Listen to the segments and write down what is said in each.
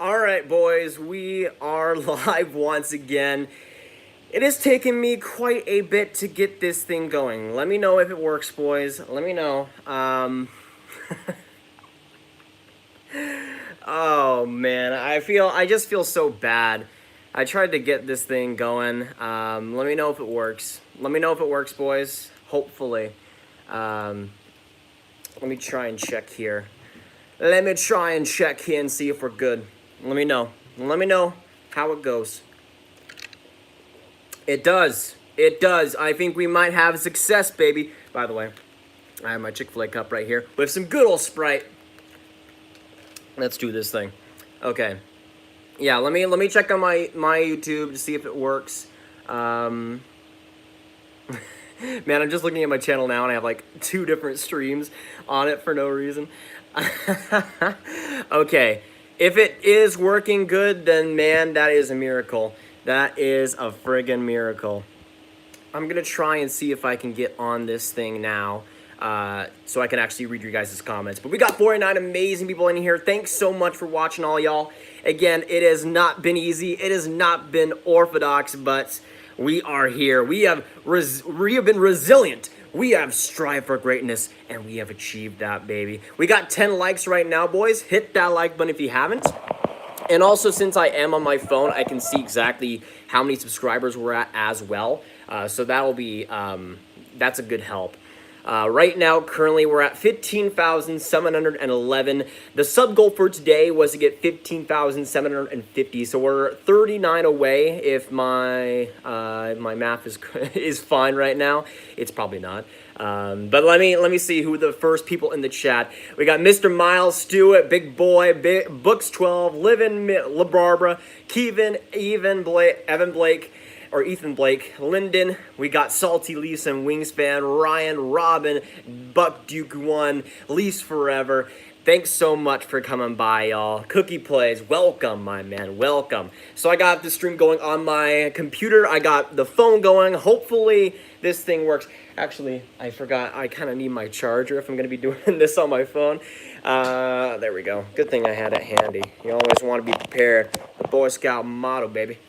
All right, boys, we are live once again. It has taken me quite a bit to get this thing going. Let me know if it works, boys. Let me know. Oh man, I just feel so bad. I tried to get this thing going. Let me know if it works. Let me know if it works, boys. Hopefully. Let me try and check here. Let me try and check here and see if we're good. Let me know. Let me know how it goes. It does. It does. I think we might have success, baby. By the way, I have my Chick-fil-A cup right here with some good old Sprite. Let's do this thing. Okay. Yeah, let me check on my YouTube to see if it works. Man, I'm just looking at my channel now and I have like 2 different streams on it for no reason. Okay. If it is working good, then man, that is a miracle. That is a friggin' miracle. I'm gonna try and see if I can get on this thing now, so I can actually read your guys' comments. But we got 49 amazing people in here. Thanks so much for watching, all y'all. Again, it has not been easy. It has not been orthodox, but we are here. We have been resilient. We have strived for greatness, and we have achieved that, baby. We got 10 likes right now, boys. Hit that like button if you haven't. And also, since I am on my phone, I can see exactly how many subscribers we're at as well. So that'll be, that's a good help. Right now, currently, we're at 15,711. The sub goal for today was to get 15,750. So we're 39 away. If my my math is fine right now, it's probably not. But let me see who the first people in the chat. We got Mr. Miles Stewart, Big Boy, Books 12, Livin La Barbara, Kevin, Evan Blake. Or Ethan Blake, Lyndon, we got Salty Lisa and Wingspan, Ryan, Robin, Buck Duke 1, Lease Forever. Thanks so much for coming by, y'all. Cookie Plays, welcome, my man, welcome. So I got the stream going on my computer. I got the phone going. Hopefully this thing works. Actually, I forgot. I kind of need my charger if I'm going to be doing this on my phone. There we go. Good thing I had it handy. You always want to be prepared. The Boy Scout motto, baby.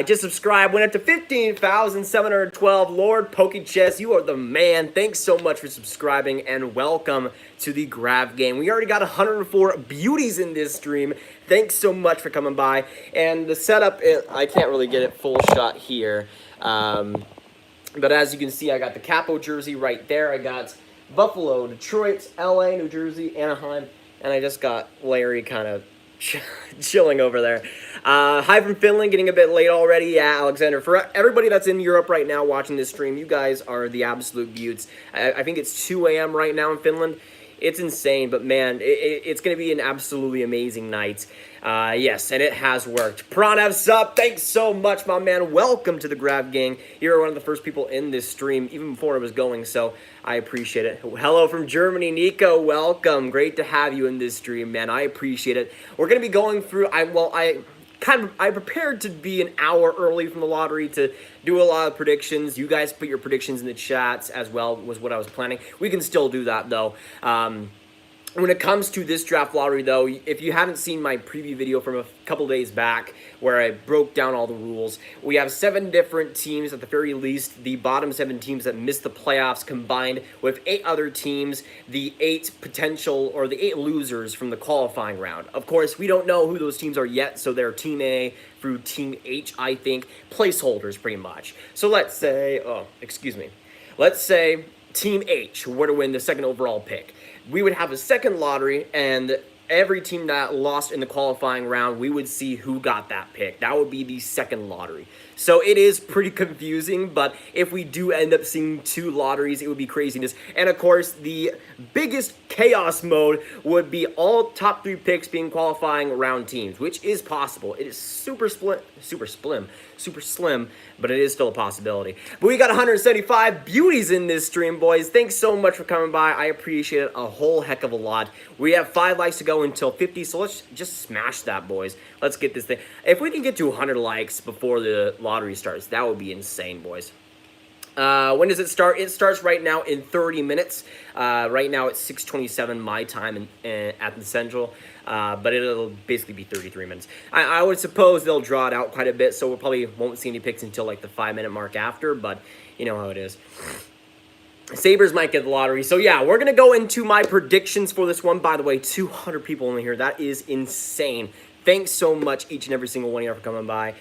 Just subscribe. Went up to 15,712. Lord Pokechess, you are the man. Thanks so much for subscribing and welcome to the Grav game. We already got 104 beauties in this stream. Thanks so much for coming by. And the setup, I can't really get it full shot here. But as you can see, I got the Capo jersey right there. I got Buffalo, Detroit, LA, New Jersey, Anaheim, and I just got Larry kind of chilling over there. Hi from Finland, getting a bit late already. Yeah, Alexander. For everybody that's in Europe right now watching this stream, you guys are the absolute beauts. I think it's 2 a.m. right now in Finland. It's insane, but man, it's going to be an absolutely amazing night. Yes, and it has worked. Pranav Sup, thanks so much, my man. Welcome to the Grav Gang. You're one of the first people in this stream, even before it was going, so I appreciate it. Hello from Germany, Nico. Welcome. Great to have you in this stream, man. I appreciate it. We're going to be going through, I prepared to be an hour early from the lottery to do a lot of predictions. You guys put your predictions in the chats as well, was what I was planning. We can still do that, though. When it comes to this draft lottery, though, if you haven't seen my preview video from a couple days back where I broke down all the rules, we have 7 different teams at the very least. The bottom 7 teams that missed the playoffs combined with 8 other teams, the 8 potential or the 8 losers from the qualifying round. Of course, we don't know who those teams are yet, so they're Team A through Team H, I think, placeholders pretty much. So let's say, let's say Team H were to win the 2nd overall pick. We would have a second lottery, and every team that lost in the qualifying round, we would see who got that pick. That would be the second lottery. So it is pretty confusing, but if we do end up seeing 2 lotteries, it would be craziness. And of course, the biggest chaos mode would be all top 3 picks being qualifying round teams, which is possible. It is super slim, but it is still a possibility. But we got 175 beauties in this stream, boys. Thanks so much for coming by. I appreciate it a whole heck of a lot. We have 5 likes to go until 50, so let's just smash that, boys. Let's get this thing. If we can get to 100 likes before the lottery starts, that would be insane, boys. When does it start? It starts right now in 30 minutes. Right now it's 6:27 my time at the Central, but it'll basically be 33 minutes. I would suppose they'll draw it out quite a bit, so we probably won't see any picks until like the 5-minute mark after, but you know how it is. Sabres might get the lottery. So yeah, we're going to go into my predictions for this one. By the way, 200 people in here. That is insane. Thanks so much, each and every single one of you for coming by.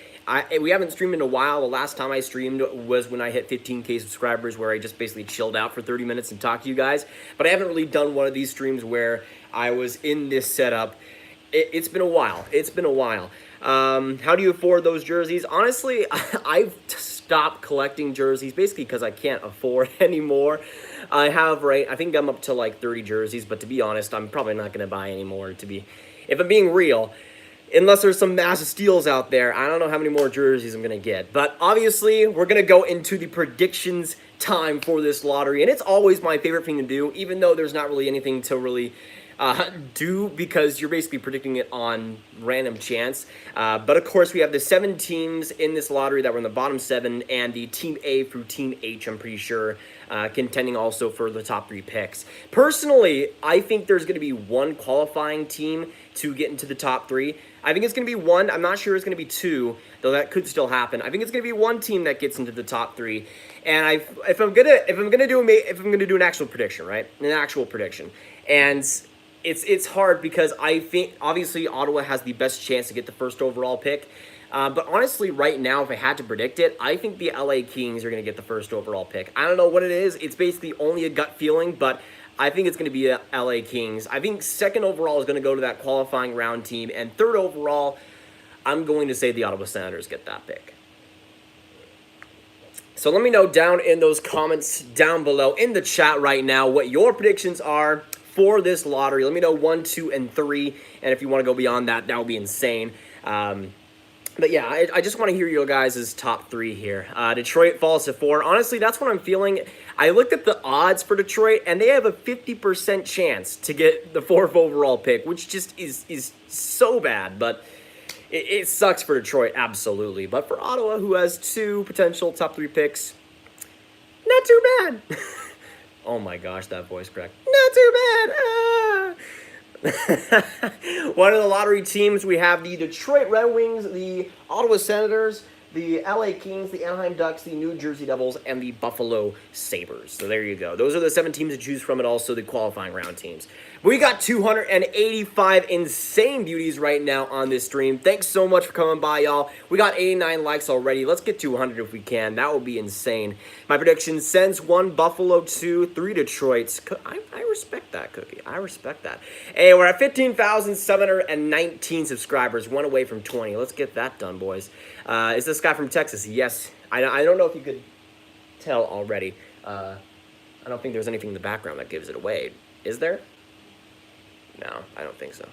We haven't streamed in a while. The last time I streamed was when I hit 15K subscribers, where I just basically chilled out for 30 minutes and talked to you guys. But I haven't really done one of these streams where I was in this setup. It's been a while. It's been a while. How do you afford those jerseys? Honestly, I've stopped collecting jerseys basically because I can't afford anymore. I think I'm up to like 30 jerseys, but to be honest, I'm probably not going to buy any more. If I'm being real, unless there's some massive steals out there, I don't know how many more jerseys I'm going to get. But obviously, we're going to go into the predictions time for this lottery, and it's always my favorite thing to do, even though there's not really anything to really do, because you're basically predicting it on random chance. But of course, we have the 7 teams in this lottery that were in the bottom 7, and the Team A through Team H, I'm pretty sure, contending also for the top 3 picks. Personally, I think there's going to be one qualifying team to get into the top 3. I think it's going to be one. I'm not sure it's going to be 2, though that could still happen. I think it's going to be one team that gets into the top 3. And if I'm gonna do an actual prediction, right? An actual prediction, and it's hard because I think obviously Ottawa has the best chance to get the first overall pick. But honestly, right now, if I had to predict it, I think the LA Kings are going to get the first overall pick. I don't know what it is. It's basically only a gut feeling, but I think it's going to be the LA Kings. I think second overall is going to go to that qualifying round team, and third overall, I'm going to say the Ottawa Senators get that pick. So let me know down in those comments down below in the chat right now what your predictions are for this lottery. Let me know 1, 2, and 3, and if you want to go beyond that, that would be insane. But yeah, I just want to hear your guys' top 3 here. Detroit falls to 4. Honestly, that's what I'm feeling. I looked at the odds for Detroit, and they have a 50% chance to get the 4th overall pick, which just is so bad. But it sucks for Detroit, absolutely. But for Ottawa, who has 2 potential top 3 picks, not too bad. Oh my gosh, that voice crack. Not too bad. One of the lottery teams, we have the Detroit Red Wings, the Ottawa Senators, the LA Kings, the Anaheim Ducks, the New Jersey Devils, and the Buffalo Sabres. So there you go. Those are the 7 teams to choose from, and also the qualifying round teams. We got 285 insane beauties right now on this stream. Thanks so much for coming by, y'all. We got 89 likes already. Let's get to 100 if we can. That would be insane. My prediction, Sens 1, Buffalo 2, 3 Detroits. I respect that, Cookie. I respect that. Hey, we're at 15,719 subscribers, 1 away from 20. Let's get that done, boys. Is this guy from Texas? Yes. I don't know if you could tell already. I don't think there's anything in the background that gives it away. Is there? No, I don't think so.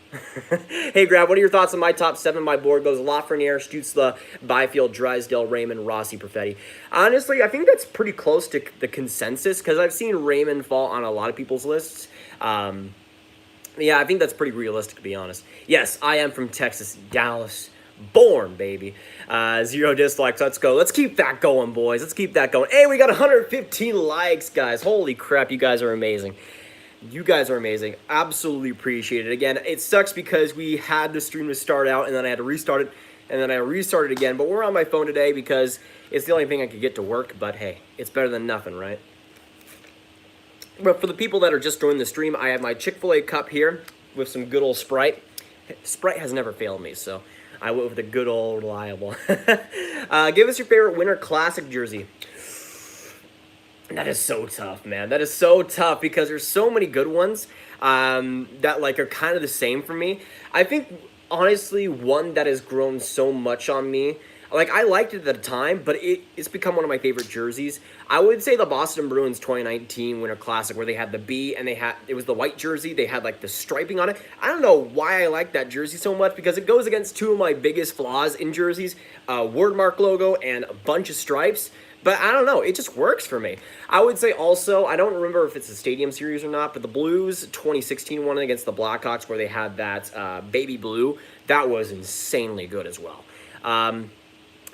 Hey, Grav, what are your thoughts on my top 7? My board goes Lafreniere, Stützle, Byfield, Drysdale, Raymond, Rossi, Perfetti. Honestly, I think that's pretty close to the consensus, because I've seen Raymond fall on a lot of people's lists. Yeah, I think that's pretty realistic, to be honest. Yes, I am from Texas, Dallas. Born, baby. 0 dislikes. Let's go. Let's keep that going, boys. Let's keep that going. Hey, we got 115 likes, guys. Holy crap, you guys are amazing. You guys are amazing. Absolutely appreciate it. Again, it sucks because we had the stream to start out, and then I had to restart it, and then I restarted again. But we're on my phone today because it's the only thing I could get to work. But hey, it's better than nothing, right? But for the people that are just joining the stream, I have my Chick-fil-A cup here with some good old Sprite. Sprite has never failed me, so I went with the good old reliable. Give us your favorite Winter Classic jersey. That is so tough, man. That is so tough because there's so many good ones that like are kind of the same for me. I think, honestly, one that has grown so much on me, like I liked it at the time, but it's become one of my favorite jerseys. I would say the Boston Bruins 2019 Winter Classic, where they had the B and it was the white jersey. They had like the striping on it. I don't know why I like that jersey so much, because it goes against 2 of my biggest flaws in jerseys, wordmark logo and a bunch of stripes. But I don't know, it just works for me. I would say also, I don't remember if it's a Stadium Series or not, but the Blues 2016 one against the Blackhawks, where they had that baby blue, that was insanely good as well.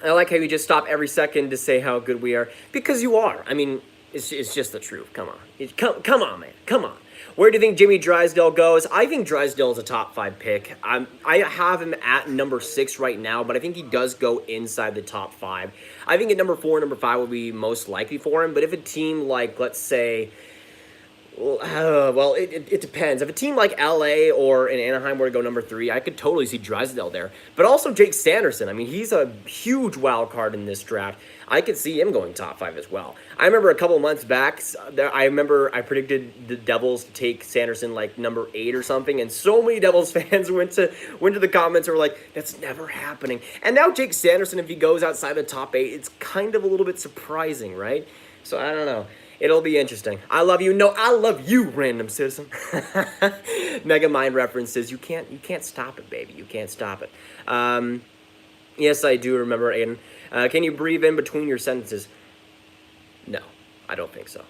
I like how you just stop every second to say how good we are, because you are. I mean, it's just the truth. Come on. Come on, man. Come on. Where do you think Jimmy Drysdale goes? I think Drysdale is a top 5 pick. I have him at number 6 right now, but I think he does go inside the top 5. I think at number 4 and number 5 would be most likely for him, but if a team like, let's say, well, it depends. If a team like LA or in Anaheim were to go number 3, I could totally see Drysdale there. But also Jake Sanderson. I mean, he's a huge wild card in this draft. I could see him going top 5 as well. I remember a couple of months back, I predicted the Devils to take Sanderson like number 8 or something, and so many Devils fans went to the comments and were like, that's never happening. And now Jake Sanderson, if he goes outside the top 8, it's kind of a little bit surprising, right? So I don't know. It'll be interesting. I love you. No, I love you, random citizen. Mega Mind references. You can't stop it, baby. You can't stop it. Yes, I do remember, Aiden. Can you breathe in between your sentences? No, I don't think so.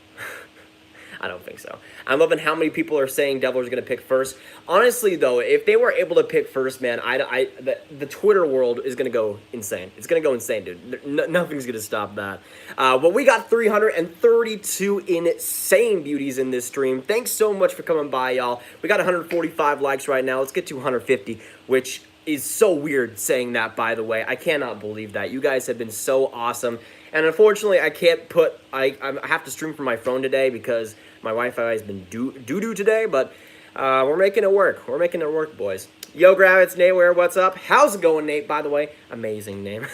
I don't think so. I'm loving how many people are saying Devils are going to pick first. Honestly, though, if they were able to pick first, man, the Twitter world is going to go insane. It's going to go insane, dude. Nothing's going to stop that. But we got 332 insane beauties in this stream. Thanks so much for coming by, y'all. We got 145 likes right now. Let's get to 150, which is so weird saying that, by the way. I cannot believe that. You guys have been so awesome. And unfortunately, I can't put... I have to stream from my phone today because my Wi-Fi has been doo-doo today, but we're making it work. We're making it work, boys. Yo, Grav, it's Nate Ware. What's up? How's it going, Nate, by the way? Amazing name.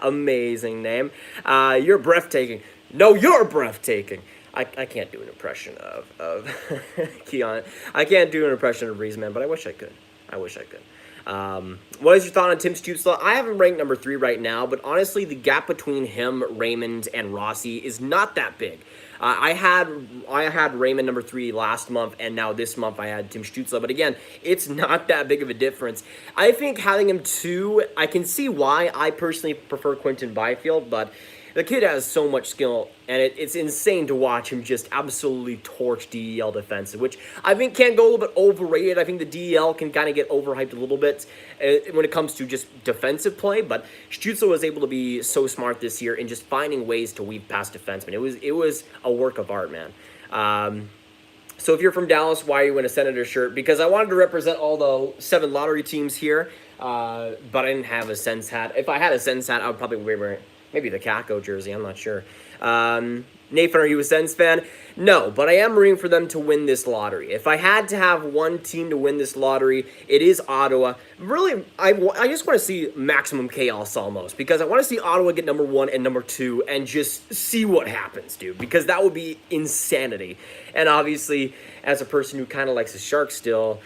Amazing name. You're breathtaking. No, you're breathtaking. I can't do an impression of Keon. I can't do an impression of Reese, man, but I wish I could. I wish I could. What is your thought on Tim Stützle? I have him ranked number 3 right now, but honestly, the gap between him, Raymond, and Rossi is not that big. I had Raymond number 3 last month, and now this month I had Tim Stützle. But again, it's not that big of a difference. I think having him 2, I can see why. I personally prefer Quinton Byfield, but the kid has so much skill, and it's insane to watch him just absolutely torch DEL defensive, which I think can go a little bit overrated. I think the DEL can kind of get overhyped a little bit when it comes to just defensive play, but Stützle was able to be so smart this year in just finding ways to weave past defensemen. It was a work of art, man. So if you're from Dallas, why are you in a Senator shirt? Because I wanted to represent all the 7 lottery teams here, but I didn't have a Sens hat. If I had a Sens hat, I would probably wear it. Maybe the Kako jersey, I'm not sure. Nathan, are you a Sens fan? No, but I am rooting for them to win this lottery. If I had to have one team to win this lottery, it is Ottawa. Really, I just want to see maximum chaos almost, because I want to see Ottawa get number 1 and number 2 and just see what happens, dude, because that would be insanity. And obviously, as a person who kind of likes the Sharks still,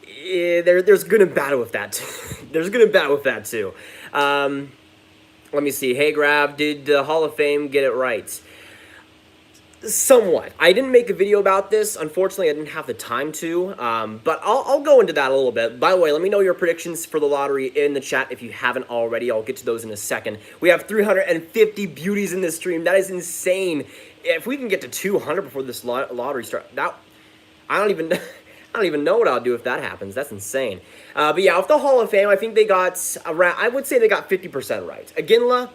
there's good and bad with that. There's good and bad with that, too. Let me see. Hey, Grav, did the Hall of Fame get it right? Somewhat. I didn't make a video about this. Unfortunately, I didn't have the time to, but I'll go into that a little bit. By the way, let me know your predictions for the lottery in the chat if you haven't already. I'll get to those in a second. We have 350 beauties in this stream. That is insane. If we can get to 200 before this lottery starts, I don't even know what I'll do if that happens. That's insane. But yeah, with the Hall of Fame, I think they got around, I would say they got 50% right. Aginla,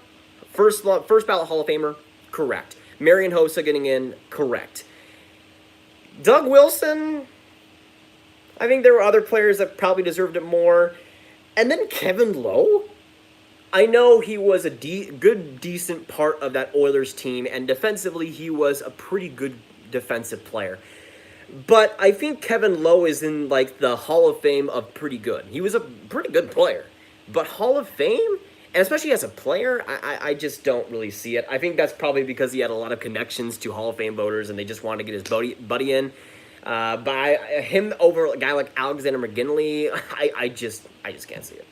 first ballot Hall of Famer, correct. Marian Hossa getting in, correct. Doug Wilson, I think there were other players that probably deserved it more. And then Kevin Lowe, I know he was a decent part of that Oilers team, and defensively he was a pretty good defensive player. But I think Kevin Lowe is in, like, the Hall of Fame of pretty good. He was a pretty good player. But Hall of Fame, and especially as a player, I just don't really see it. I think that's probably because he had a lot of connections to Hall of Fame voters, and they just wanted to get his buddy in. But him over a guy like Alexander McGinley, I just can't see it.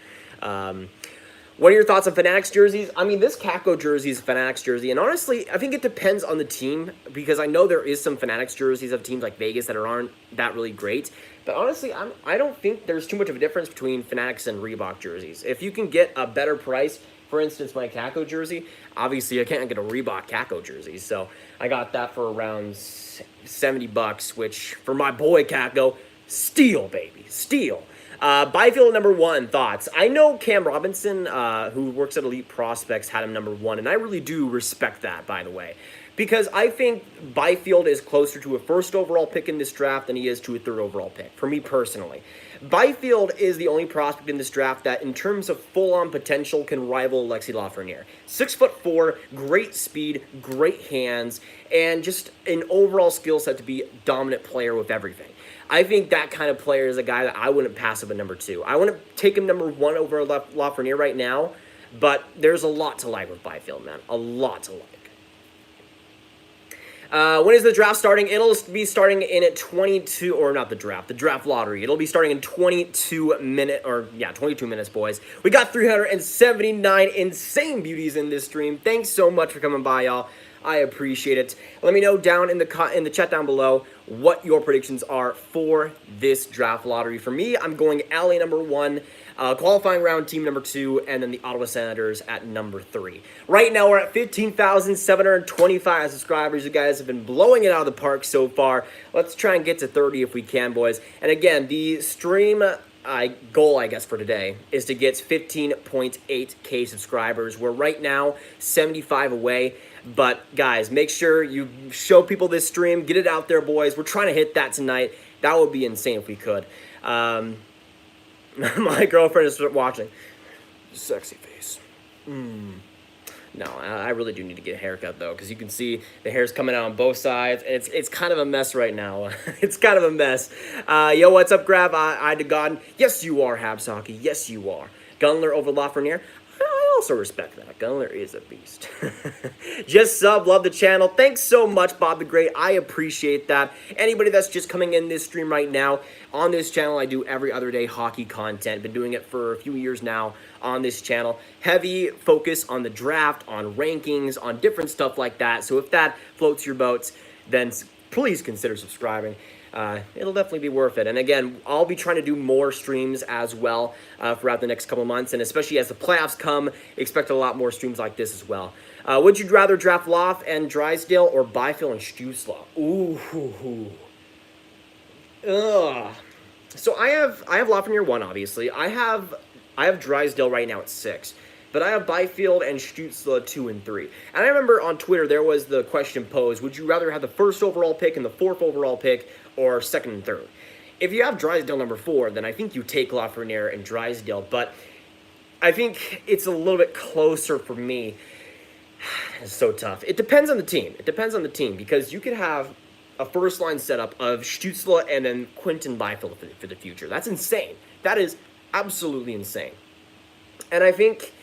What are your thoughts on Fanatics jerseys? I mean, this Kako jersey is a Fanatics jersey, and honestly, I think it depends on the team, because I know there is some Fanatics jerseys of teams like Vegas that aren't that really great, but honestly, I don't think there's too much of a difference between Fanatics and Reebok jerseys. If you can get a better price, for instance, my Kako jersey, obviously I can't get a Reebok Kako jersey, so I got that for around $70, which, for my boy Kako, steal, baby, steal. Byfield number 1, thoughts. I know Cam Robinson, who works at Elite Prospects, had him number 1, and I really do respect that, by the way. Because I think Byfield is closer to a first overall pick in this draft than he is to a third overall pick, for me personally. Byfield is the only prospect in this draft that, in terms of full-on potential, can rival Alexis Lafreniere. 6'4", great speed, great hands, and just an overall skill set to be a dominant player with everything. I think that kind of player is a guy that I wouldn't pass up at number 2. I wouldn't take him number 1 over Lafreniere right now, but there's a lot to like with Byfield, man. A lot to like. When is the draft starting? It'll be starting in at 22, or not the draft lottery. It'll be starting in 22 minutes, boys. We got 379 insane beauties in this stream. Thanks so much for coming by, y'all. I appreciate it. Let me know down in the chat down below what your predictions are for this draft lottery. For me, I'm going LA number 1, qualifying round team number 2, and then the Ottawa Senators at number 3. Right now, we're at 15,725 subscribers. You guys have been blowing it out of the park so far. Let's try and get to 30 if we can, boys. And again, the stream goal, I guess, for today is to get 15.8K subscribers. We're right now 75 away. But, guys, make sure you show people this stream. Get it out there, boys. We're trying to hit that tonight. That would be insane if we could. My girlfriend is watching. Sexy face. No, I really do need to get a haircut, though, because you can see the hair's coming out on both sides. It's kind of a mess right now. It's kind of a mess. Yo, what's up, Grav? I to God. Yes, you are, Habs Hockey. Yes, you are. Gunler over Lafreniere. I also respect that. Gunler is a beast. Just sub, love the channel. Thanks so much, Bob the Great. I appreciate that. Anybody that's just coming in this stream right now, on this channel, I do every other day hockey content. Been doing it for a few years now on this channel. Heavy focus on the draft, on rankings, on different stuff like that. So if that floats your boats, then please consider subscribing. It'll definitely be worth it. And again, I'll be trying to do more streams as well throughout the next couple months. And especially as the playoffs come, expect a lot more streams like this as well. Would you rather draft Loft and Drysdale or Byfield and Stützle? Ooh. Ugh. So I have Lafreniere 1, obviously. I have Drysdale right now at 6. But I have Byfield and Stützle 2 and 3. And I remember on Twitter there was the question posed, would you rather have the 1st overall pick and the 4th overall pick, or 2nd and 3rd? If you have Drysdale number 4, then I think you take Lafreniere and Drysdale. But I think it's a little bit closer for me. It's so tough. It depends on the team. It depends on the team, because you could have a first-line setup of Stützle and then Quinton Byfield for the future. That's insane. That is absolutely insane. And I think...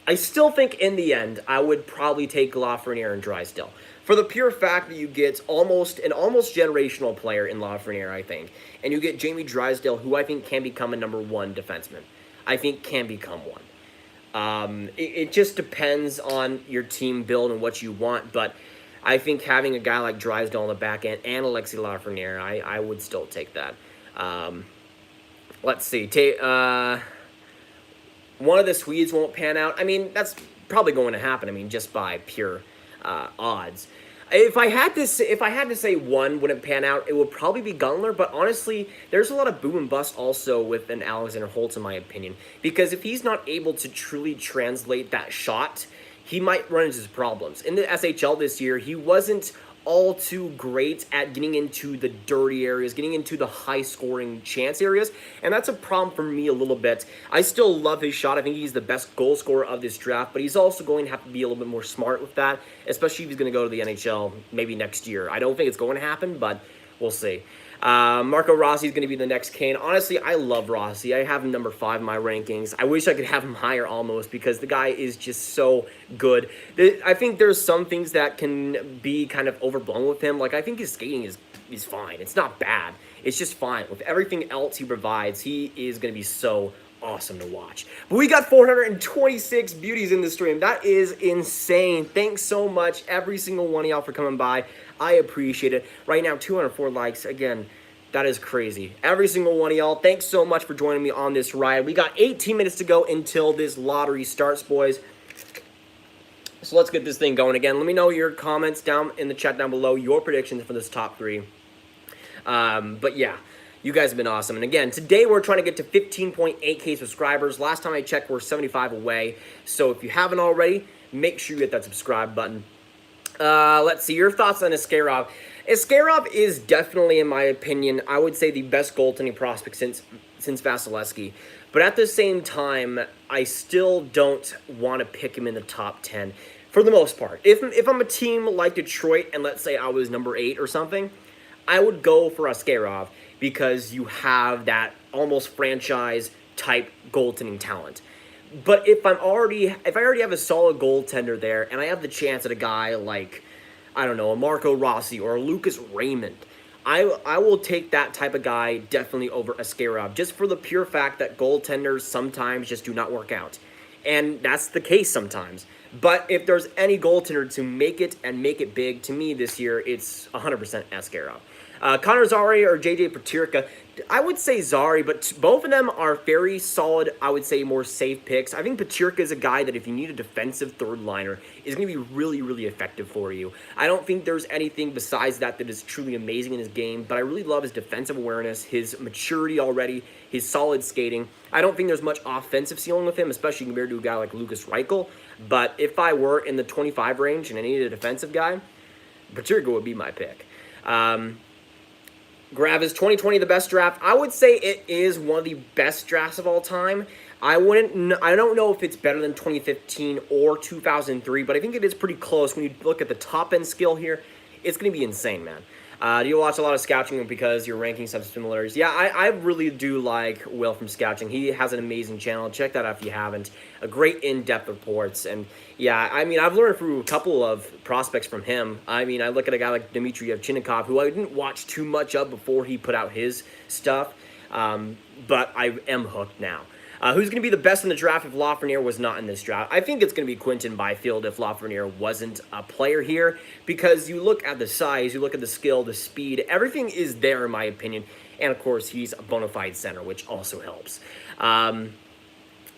I still think in the end, I would probably take Lafreniere and Drysdale. For the pure fact that you get an almost generational player in Lafreniere, I think. And you get Jamie Drysdale, who I think can become a number 1 defenseman. I think can become one. It just depends on your team build and what you want. But I think having a guy like Drysdale on the back end and Alexis Lafreniere, I would still take that. Let's see. One of the Swedes won't pan out. I mean, that's probably going to happen. I mean, just by pure odds. If I had to say one wouldn't pan out, it would probably be Gunler. But honestly, there's a lot of boom and bust also with an Alexander Holtz, in my opinion. Because if he's not able to truly translate that shot, he might run into problems. In the SHL this year, he wasn't all too great at getting into the dirty areas, getting into the high-scoring chance areas, and that's a problem for me a little bit. I still love his shot. I think he's the best goal scorer of this draft, but he's also going to have to be a little bit more smart with that, especially if he's going to go to the NHL maybe next year. I don't think it's going to happen, but we'll see. Marco Rossi is going to be the next Kane. Honestly, I love Rossi. I have him number 5 in my rankings. I wish I could have him higher almost, because the guy is just so good. I think there's some things that can be kind of overblown with him. Like, I think his skating is fine. It's not bad. It's just fine. With everything else he provides, he is going to be so awesome to watch. But we got 426 beauties in the stream. That is insane. Thanks so much, every single one of y'all, for coming by. I appreciate it. Right now, 204 likes. Again, that is crazy. Every single one of y'all, thanks so much for joining me on this ride. We got 18 minutes to go until this lottery starts, boys. So let's get this thing going again. Let me know your comments down in the chat down below, your predictions for this top 3. But yeah. You guys have been awesome. And again, today we're trying to get to 15.8K subscribers. Last time I checked, we're 75 away. So if you haven't already, make sure you hit that subscribe button. Let's see, your thoughts on Askarov. Askarov is definitely, in my opinion, I would say the best goaltending prospect since Vasilevsky. But at the same time, I still don't want to pick him in the top 10 for the most part. If I'm a team like Detroit, and let's say I was number 8 or something, I would go for Askarov because you have that almost franchise-type goaltending talent. But if I already have a solid goaltender there, and I have the chance at a guy like, I don't know, a Marco Rossi or a Lucas Raymond, I will take that type of guy definitely over Askarov, just for the pure fact that goaltenders sometimes just do not work out. And that's the case sometimes. But if there's any goaltender to make it and make it big, to me this year, it's 100% Askarov. Connor Zary or JJ Peterka, I would say Zary, but both of them are very solid, I would say more safe picks. I think Peterka is a guy that if you need a defensive third liner, is going to be really, really effective for you. I don't think there's anything besides that is truly amazing in his game, but I really love his defensive awareness, his maturity already, his solid skating. I don't think there's much offensive ceiling with him, especially compared to a guy like Lucas Reichel, but if I were in the 25 range and I needed a defensive guy, Peterka would be my pick. Grav, is 2020 the best draft? I would say it is one of the best drafts of all time. I don't know if it's better than 2015 or 2003, but I think it is pretty close. When you look at the top end skill here, it's going to be insane, man. Do you watch a lot of Scouting because your rankings have similarities? Yeah, I really do like Will from Scouting. He has an amazing channel. Check that out if you haven't. A great in-depth reports. And yeah, I mean, I've learned through a couple of prospects from him. I mean, I look at a guy like Dmitry Yevchennikov, who I didn't watch too much of before he put out his stuff, but I am hooked now. Who's going to be the best in the draft if Lafreniere was not in this draft? I think it's going to be Quinton Byfield if Lafreniere wasn't a player here, because you look at the size, you look at the skill, the speed, everything is there in my opinion, and of course he's a bona fide center, which also helps.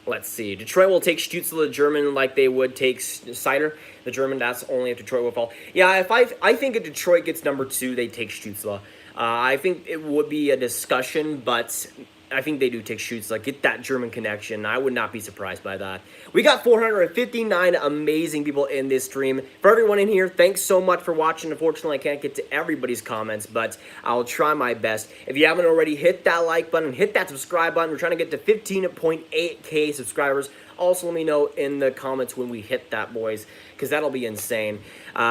Let's see. Detroit will take Stützle, the German, like they would take Seider, the German. That's only if Detroit will fall. Yeah, I think if Detroit gets number 2, they take Stützle. I think it would be a discussion, but I think they do take Stützle. Get that German connection. I would not be surprised by that. We got 459 amazing people in this stream. For everyone in here, thanks so much for watching. Unfortunately, I can't get to everybody's comments, but I'll try my best. If you haven't already, hit that like button, hit that subscribe button. We're trying to get to 15.8K subscribers. Also, let me know in the comments when we hit that, boys, because that'll be insane.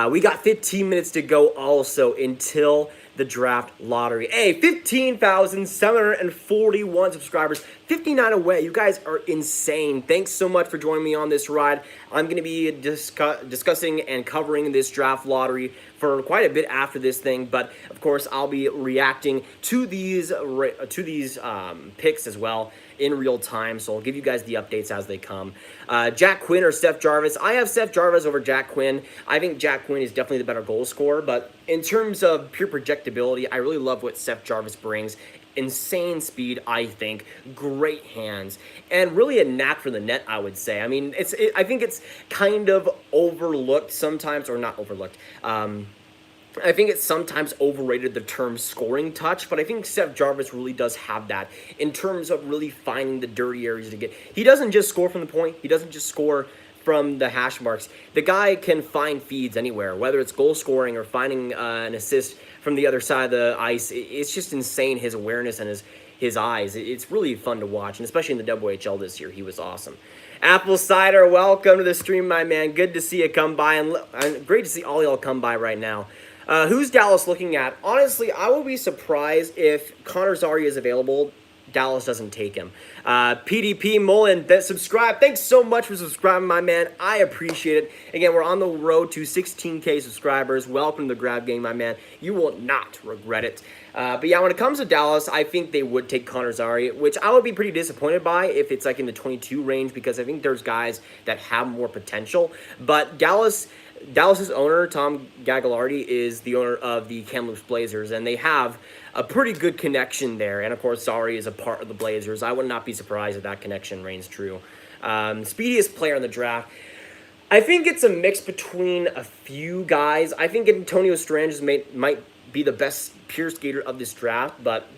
We got 15 minutes to go also until the draft lottery. Hey, 15,741 subscribers, 59 away. You guys are insane. Thanks so much for joining me on this ride. I'm going to be discussing and covering this draft lottery for quite a bit after this thing, but of course I'll be reacting to these picks as well in real time, so I'll give you guys the updates as they come. Jack Quinn or Seth Jarvis? I have Seth Jarvis over Jack Quinn. I think Jack Quinn is definitely the better goal scorer, but in terms of pure projectability, I really love what Seth Jarvis brings. Insane speed, I think, great hands, and really a knack for the net, I would say. I mean, I think it's kind of overlooked sometimes, or not overlooked. I think it's sometimes overrated, the term scoring touch, but I think Seth Jarvis really does have that in terms of really finding the dirty areas to get. He doesn't just score from the point. He doesn't just score from the hash marks. The guy can find feeds anywhere, whether it's goal scoring or finding an assist from the other side of the ice. It's just insane, his awareness and his eyes. It's really fun to watch, and especially in the WHL this year, he was awesome. Apple Cider, welcome to the stream, my man. Good to see you come by, and great to see all y'all come by right now. Who's Dallas looking at? Honestly, I would be surprised if Connor Zary is available. Dallas doesn't take him. PDP Mullen, subscribe. Thanks so much for subscribing, my man. I appreciate it. Again, we're on the road to 16K subscribers. Welcome to the Grav Gang, my man. You will not regret it. But yeah, when it comes to Dallas, I think they would take Connor Zary, which I would be pretty disappointed by if it's like in the 22 range, because I think there's guys that have more potential. But Dallas's owner, Tom Gagliardi, is the owner of the Kamloops Blazers, and they have a pretty good connection there. And of course, Zary is a part of the Blazers. I would not be surprised if that connection reigns true. Speediest player in the draft. I think it's a mix between a few guys. I think Antonio Strange might be the best pure skater of this draft, but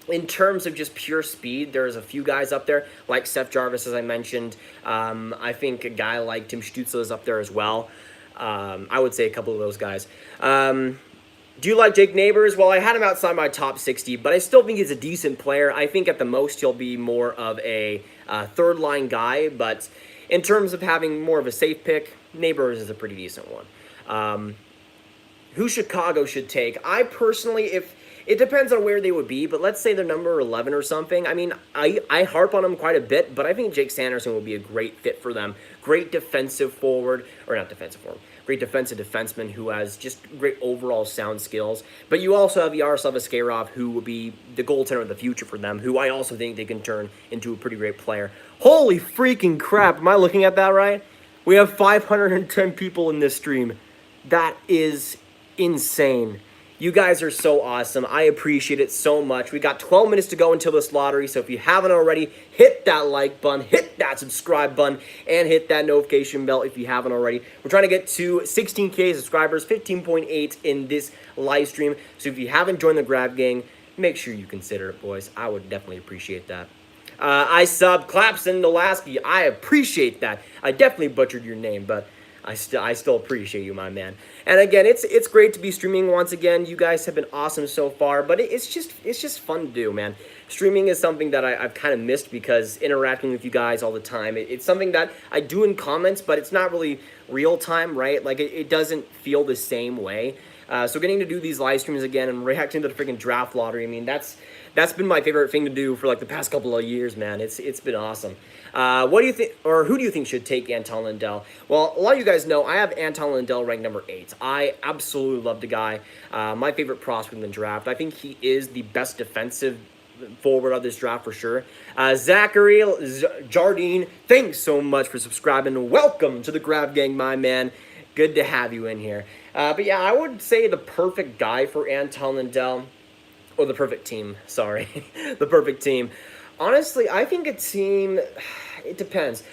In terms of just pure speed, there's a few guys up there, like Seth Jarvis, as I mentioned. I think a guy like Tim Stützle is up there as well. I would say a couple of those guys. Do you like Jake Neighbors? Well, I had him outside my top 60, but I still think he's a decent player. I think at the most he'll be more of a third-line guy, but in terms of having more of a safe pick, Neighbors is a pretty decent one. Who Chicago should take? I personally, if it depends on where they would be, but let's say they're number 11 or something. I mean, I harp on them quite a bit, but I think Jake Sanderson will be a great fit for them. Great defensive forward, or not defensive forward, great defensive defenseman who has just great overall sound skills. But you also have Yaroslav Askarov, who will be the goaltender of the future for them, who I also think they can turn into a pretty great player. Holy freaking crap, am I looking at that right? We have 510 people in this stream. That is insane. You guys are so awesome. I appreciate it so much. We got 12 minutes to go until this lottery, so if you haven't already, hit that like button, hit that subscribe button, and hit that notification bell if you haven't already. We're trying to get to 16K subscribers, 15.8 in this live stream. So if you haven't joined the Grav gang, make sure you consider it, boys. I would definitely appreciate that. I sub Clapson Nolasky. I appreciate that. I definitely butchered your name, but I still appreciate you, my man. And again, it's great to be streaming once again. You guys have been awesome so far, but it's just fun to do, man. Streaming is something that I've kind of missed because interacting with you guys all the time. It's something that I do in comments, but it's not really real time, right? Like it doesn't feel the same way. So getting to do these live streams again and reacting to the freaking draft lottery, I mean, that's been my favorite thing to do for like the past couple of years, man. It's been awesome. What do you think, or who do you think should take Anton Lundell? Well, a lot of you guys know I have Anton Lundell ranked number 8. I absolutely love the guy. My favorite prospect in the draft. I think he is the best defensive forward of this draft for sure. Zachary Jardine, thanks so much for subscribing. Welcome to the Grav gang, my man. Good to have you in here. But yeah, I would say the perfect guy for Anton Lundell, or the perfect team, sorry. The perfect team. Honestly, I think a team, it depends.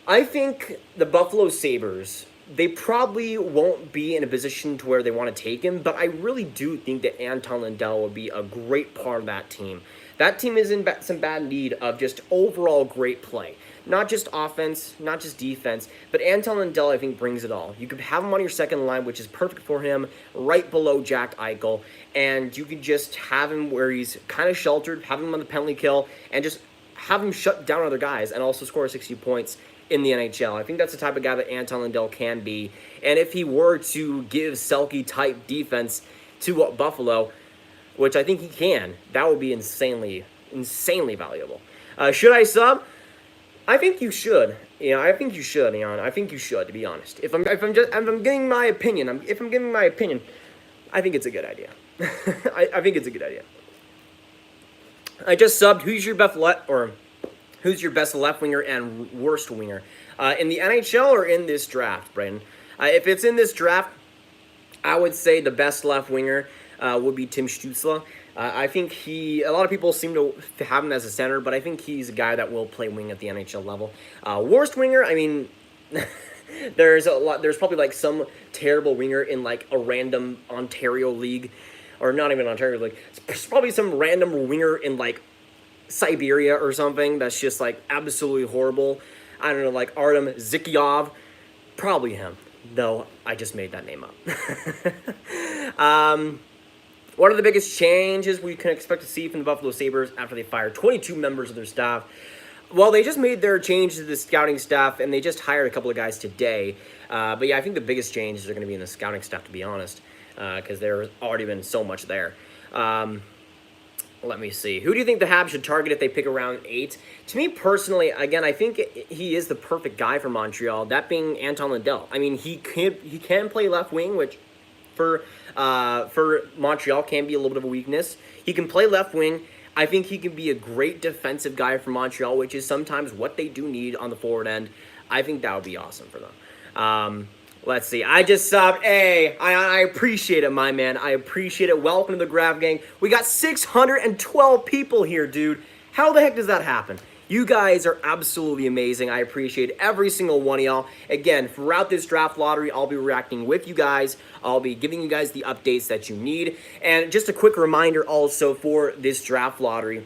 I think the Buffalo Sabres, they probably won't be in a position to where they want to take him, but I really do think that Anton Lundell will be a great part of that team. That team is in some bad need of just overall great play. Not just offense, not just defense, but Anton Lundell, I think, brings it all. You could have him on your second line, which is perfect for him, right below Jack Eichel, and you could just have him where he's kind of sheltered, have him on the penalty kill, and just have him shut down other guys and also score 60 points in the NHL. I think that's the type of guy that Anton Lundell can be, and if he were to give Selke-type defense to Buffalo, which I think he can, that would be insanely valuable. Should I sub? I think you should. I think you should, Leon. I think you should, to be honest. If I'm giving my opinion, I think it's a good idea. I think it's a good idea. I just subbed. Who's your best left winger and worst winger in the NHL or in this draft, Brandon? If it's in this draft, I would say the best left winger would be Tim Stützle. I think a lot of people seem to have him as a center, but I think he's a guy that will play wing at the NHL level. Worst winger, I mean, there's probably like some terrible winger in like a random Ontario league, or not even Ontario league. It's probably some random winger in like Siberia or something that's just like absolutely horrible. I don't know, like Artem Zikyov, probably him. Though I just made that name up. What are the biggest changes we can expect to see from the Buffalo Sabres after they fired 22 members of their staff? Well, they just made their change to the scouting staff, and they just hired a couple of guys today. But yeah, I think the biggest changes are going to be in the scouting staff, to be honest, because there's already been so much there. Let me see. Who do you think the Habs should target if they pick around 8? To me personally, again, I think he is the perfect guy for Montreal, that being Anton Lundell. I mean, he can play left wing, which for Montreal can be a little bit of a weakness. He can play left wing. I think he can be a great defensive guy for Montreal, which is sometimes what they do need on the forward end. I think that would be awesome for them. Let's see. I just subbed. Hey, I appreciate it, my man. I appreciate it. Welcome to the Grav gang. We got 612 people here, dude. How the heck does that happen? You guys are absolutely amazing. I appreciate every single one of y'all. Again, throughout this draft lottery, I'll be reacting with you guys. I'll be giving you guys the updates that you need. And just a quick reminder also for this draft lottery,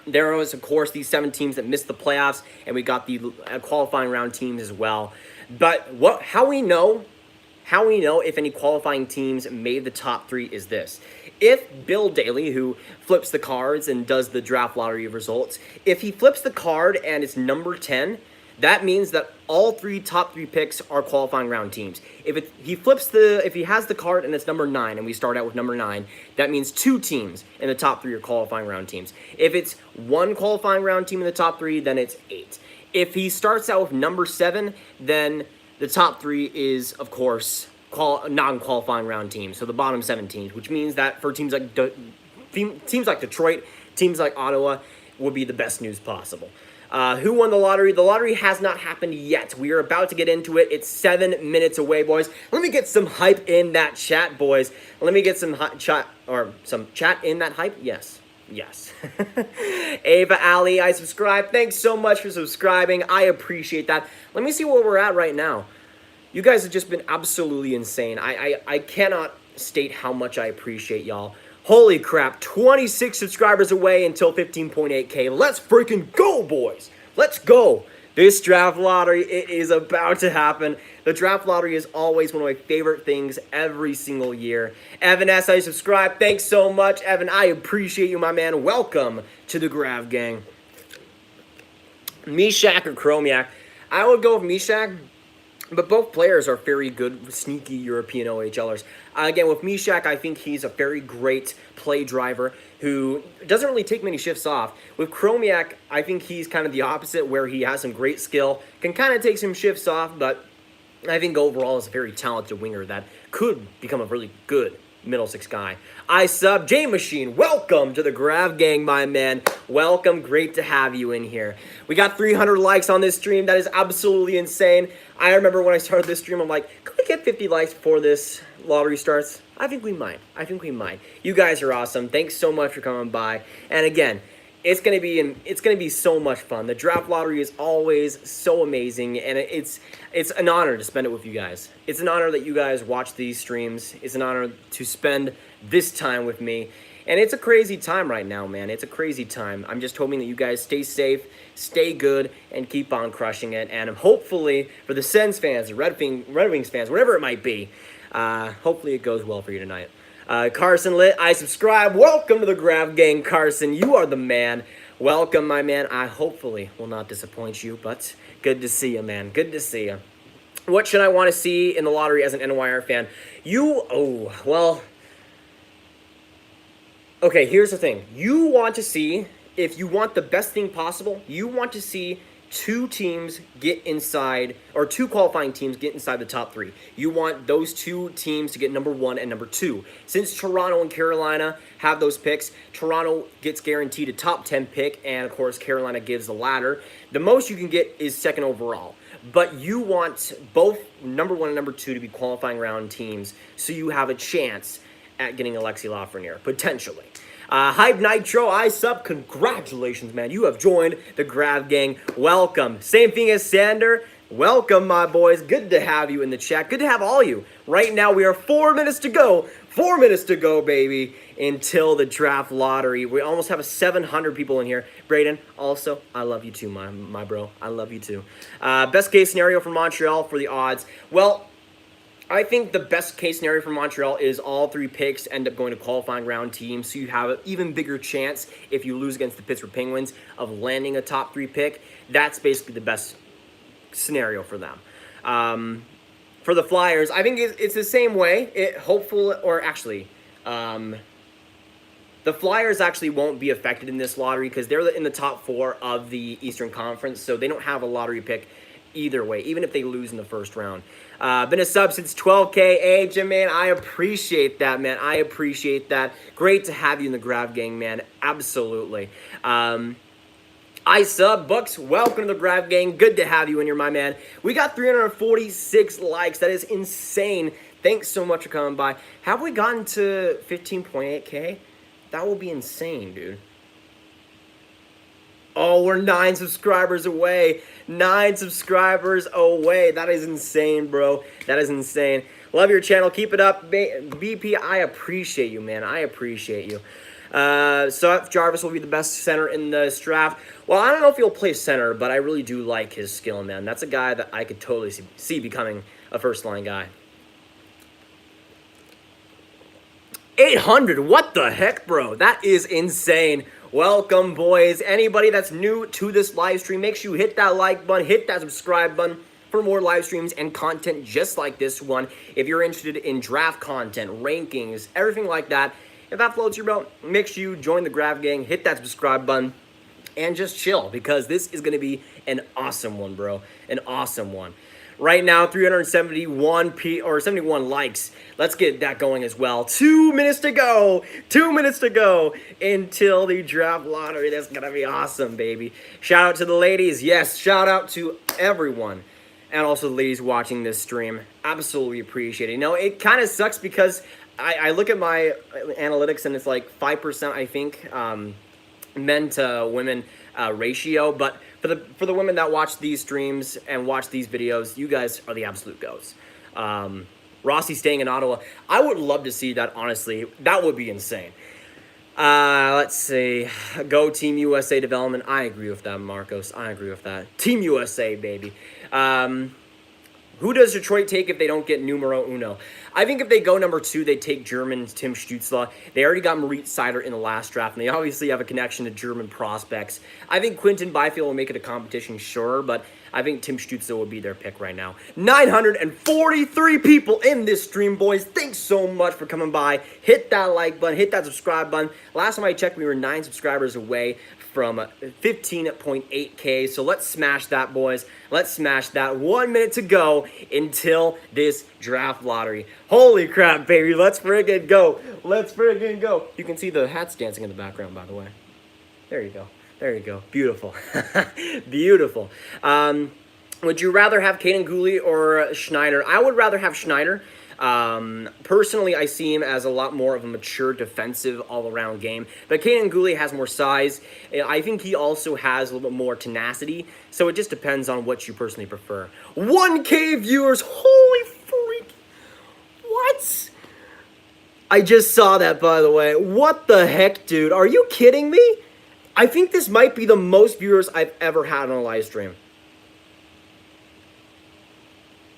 there was, of course, these 7 teams that missed the playoffs, and we got the qualifying round teams as well. But how we know if any qualifying teams made the top 3 is this. If Bill Daly, who flips the cards and does the draft lottery results, if he flips the card and it's number 10, that means that all top 3 picks are qualifying round teams. If he has the card and it's number 9, and we start out with number 9, that means 2 teams in the top 3 are qualifying round teams. If it's 1 qualifying round team in the top 3, then it's 8. If he starts out with number 7, then the top 3 is, of course, non-qualifying round teams, so the bottom 7 teams, which means that for teams like Detroit, teams like Ottawa, would be the best news possible. Who won the lottery? The lottery has not happened yet. We are about to get into it. It's 7 minutes away, boys. Let me get some hype in that chat, boys. Let me get some chat in that hype. Yes. Ava Ali, I subscribe. Thanks so much for subscribing. I appreciate that. Let me see where we're at right now. You guys have just been absolutely insane. I cannot state how much I appreciate y'all. Holy crap, 26 subscribers away until 15.8K. Let's freaking go, boys. Let's go. This draft lottery, it is about to happen. The draft lottery is always one of my favorite things every single year. Evan S., I subscribe. Thanks so much, Evan. I appreciate you, my man. Welcome to the Grav gang. Mishak or Chromiak? I would go with Mishak. But both players are very good, sneaky European OHLers. Again, with Mishak, I think he's a very great play driver who doesn't really take many shifts off. With Chromiak, I think he's kind of the opposite, where he has some great skill, can kind of take some shifts off, but I think overall is a very talented winger that could become a really good middle 6 guy. I sub J Machine. Welcome to the Grav gang, my man. Welcome. Great to have you in here. We got 300 likes on this stream. That is absolutely insane. I remember when I started this stream, I'm like, could we get 50 likes before this lottery starts? I think we might. You guys are awesome. Thanks so much for coming by. And again, it's gonna be so much fun. The draft lottery is always so amazing, and it's an honor to spend it with you guys. It's an honor that you guys watch these streams. It's an honor to spend this time with me. And it's a crazy time right now, man. It's a crazy time. I'm just hoping that you guys stay safe, stay good, and keep on crushing it. And hopefully, for the Sens fans, the Red Wings fans, whatever it might be, hopefully it goes well for you tonight. Carson Lit, I subscribe. Welcome to the Grav gang, Carson. You are the man. Welcome, my man. I hopefully will not disappoint you, but good to see you, man. Good to see you. What should I want to see in the lottery as an NYR fan? Okay, here's the thing. You want to see, if you want the best thing possible, you want to see 2 teams get inside, or 2 qualifying teams get inside the top 3. You want those 2 teams to get number 1 and number 2. Since Toronto and Carolina have those picks, Toronto gets guaranteed a top 10 pick, and of course Carolina gives the ladder. The most you can get is 2nd overall. But you want both number 1 and number 2 to be qualifying round teams, so you have a chance at getting Alexis Lafreniere, potentially. Hype Nitro, I sub. Congratulations, man. You have joined the Grav gang. Welcome. Same thing as Sander. Welcome, my boys. Good to have you in the chat. Good to have all you. Right now, we are 4 minutes to go. 4 minutes to go, baby, until the draft lottery. We almost have 700 people in here. Brayden, also, I love you too, my bro. I love you too. Best case scenario for Montreal for the odds. Well, I think the best case scenario for Montreal is all 3 picks end up going to qualifying round teams, so you have an even bigger chance if you lose against the Pittsburgh Penguins of landing a top 3 pick. That's basically the best scenario for them. For the Flyers, I think it's the same way. The Flyers actually won't be affected in this lottery because they're in the top 4 of the Eastern Conference, so they don't have a lottery pick either way, even if they lose in the first round. Been a sub since 12K. Hey, Jim, man, I appreciate that, man. I appreciate that. Great to have you in the Grav gang, man. Absolutely. I sub. Bucks, welcome to the Grav gang. Good to have you in here, my man. We got 346 likes. That is insane. Thanks so much for coming by. Have we gotten to 15.8K? That will be insane, dude. Oh, we're 9 subscribers away. 9 subscribers away. That is insane, bro. That is insane. Love your channel. Keep it up. BP, I appreciate you, man. I appreciate you. So if Jarvis will be the best center in this draft. Well, I don't know if he'll play center, but I really do like his skill, man. That's a guy that I could totally see becoming a first-line guy. 800. What the heck, bro? That is insane. Welcome, boys. Anybody that's new to this live stream, make sure you hit that like button, hit that subscribe button for more live streams and content just like this one. If you're interested in draft content, rankings, everything like that, if that floats your boat, make sure you join the Grav gang, hit that subscribe button, and just chill, because this is going to be an awesome one, bro. An awesome one. Right now, 71 likes. Let's get that going as well. 2 minutes to go. 2 minutes to go until the draft lottery. That's going to be awesome, baby. Shout out to the ladies. Yes, shout out to everyone. And also the ladies watching this stream. Absolutely appreciate it. You know, it kind of sucks because I look at my analytics and it's like 5%, I think, men to women ratio. But for the women that watch these streams and watch these videos, you guys are the absolute goats. Rossi staying in Ottawa. I would love to see that, honestly. That would be insane. Let's see. Go Team USA development. I agree with that, Marcos. I agree with that. Team USA, baby. Who does Detroit take if they don't get numero uno? I think if they go number 2, they take German Tim Stützle. They already got Moritz Seider in the last draft, and they obviously have a connection to German prospects. I think Quinton Byfield will make it a competition, sure, but I think Tim Stützle will be their pick right now. 943 people in this stream, boys. Thanks so much for coming by. Hit that like button. Hit that subscribe button. Last time I checked, we were 9 subscribers away from 15.8K. So let's smash that, boys. Let's smash that. 1 minute to go until this draft lottery. Holy crap, baby. Let's friggin' go. Let's friggin' go. You can see the hats dancing in the background, by the way. There you go. There you go. Beautiful. Beautiful. Would you rather have Kaden Guhle or Schneider? I would rather have Schneider. Personally, I see him as a lot more of a mature defensive all-around game. But Kaden Guhle has more size. I think he also has a little bit more tenacity. So it just depends on what you personally prefer. 1K viewers. Holy freak. What? I just saw that, by the way. What the heck, dude? Are you kidding me? I think this might be the most viewers I've ever had on a live stream.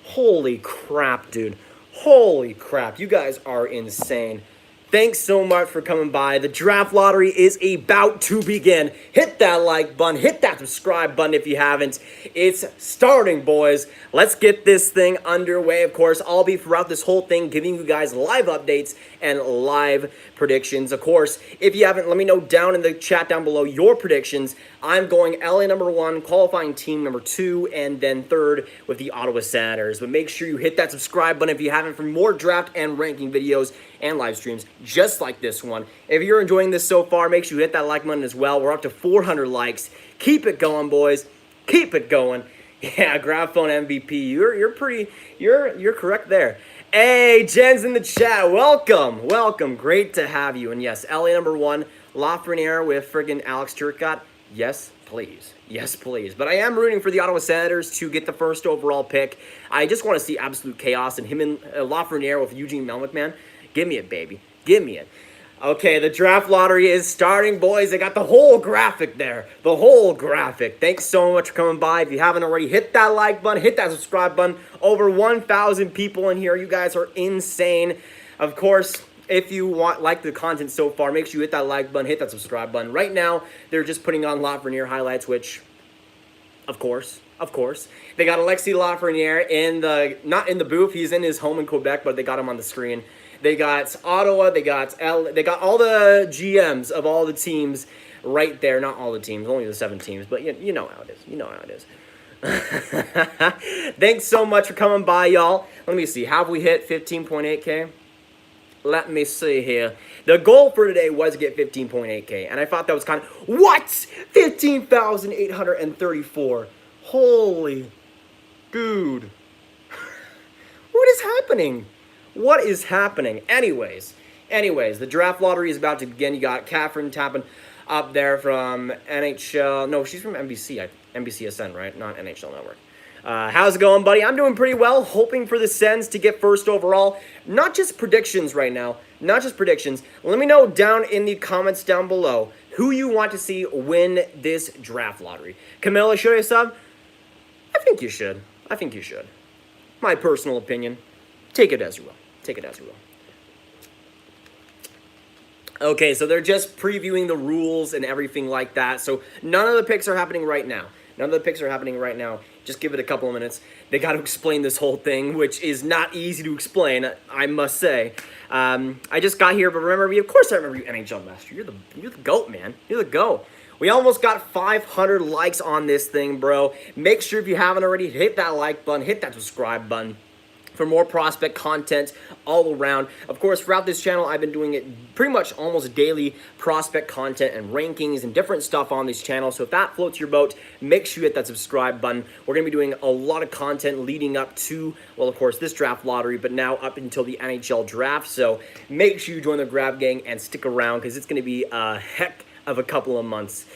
Holy crap, dude. Holy crap. You guys are insane. Thanks so much for coming by. The draft lottery is about to begin. Hit that like button. Hit that subscribe button if you haven't. It's starting, boys. Let's get this thing underway. Of course, I'll be throughout this whole thing giving you guys live updates and live predictions. Of course, if you haven't, let me know down in the chat down below your predictions. I'm going LA number 1, qualifying team number 2, and then 3rd with the Ottawa Senators. But make sure you hit that subscribe button if you haven't for more draft and ranking videos and live streams just like this one. If you're enjoying this so far, make sure you hit that like button as well. We're up to 400 likes. Keep it going, boys. Keep it going. Yeah, Grav phone MVP. You're correct there. Hey, Jen's in the chat. Welcome. Welcome. Great to have you. And yes, LA number 1, Lafreniere with friggin' Alex Turcotte. Yes, please. Yes, please. But I am rooting for the Ottawa Senators to get the first overall pick. I just want to see absolute chaos, and him and Lafreniere with Eugene Melnyk, man. Give me it, baby. Give me it. Okay, the draft lottery is starting, boys. I got the whole graphic there. The whole graphic. Thanks so much for coming by. If you haven't already, hit that like button. Hit that subscribe button. Over 1,000 people in here. You guys are insane. Of course, if you like the content so far, make sure you hit that like button. Hit that subscribe button. Right now, they're just putting on Lafreniere highlights, which, of course. They got Alexis Lafreniere not in the booth. He's in his home in Quebec, but they got him on the screen. They got Ottawa, they got all the GMs of all the teams right there. Not all the teams, only the 7 teams, but you know how it is. You know how it is. Thanks so much for coming by, y'all. Let me see. Have we hit 15.8K? Let me see here. The goal for today was to get 15.8K, and I thought that was kind of... What? 15,834. Holy... Dude. What is happening? What is happening? Anyways, the draft lottery is about to begin. You got Catherine tapping. up there from NHL. No, she's from NBC, NBCSN, right? Not NHL Network. How's it going, buddy? I'm doing pretty well, hoping for the Sens to get first overall. Not just predictions right now, not just predictions. Let me know down in the comments down below who you want to see win this draft lottery. Camilla, should I sub? I think you should. I think you should. My personal opinion. Take it as you will. Take it as you will. Okay, so they're just previewing the rules and everything like that. So none of the picks are happening right now. None of the picks are happening right now. Just give it a couple of minutes. They got to explain this whole thing, which is not easy to explain, I must say. I just got here, but remember me. Of course I remember you, NHL Master. You're the GOAT, man. You're the GOAT. We almost got 500 likes on this thing, bro. Make sure if you haven't already, hit that like button, hit that subscribe button for more prospect content all around. Of course, throughout this channel, I've been doing it pretty much almost daily prospect content and rankings and different stuff on this channel. So if that floats your boat, make sure you hit that subscribe button. We're going to be doing a lot of content leading up to, well, of course, this draft lottery, but now up until the NHL draft. So make sure you join the Grav gang and stick around because it's going to be a heck of a couple of months.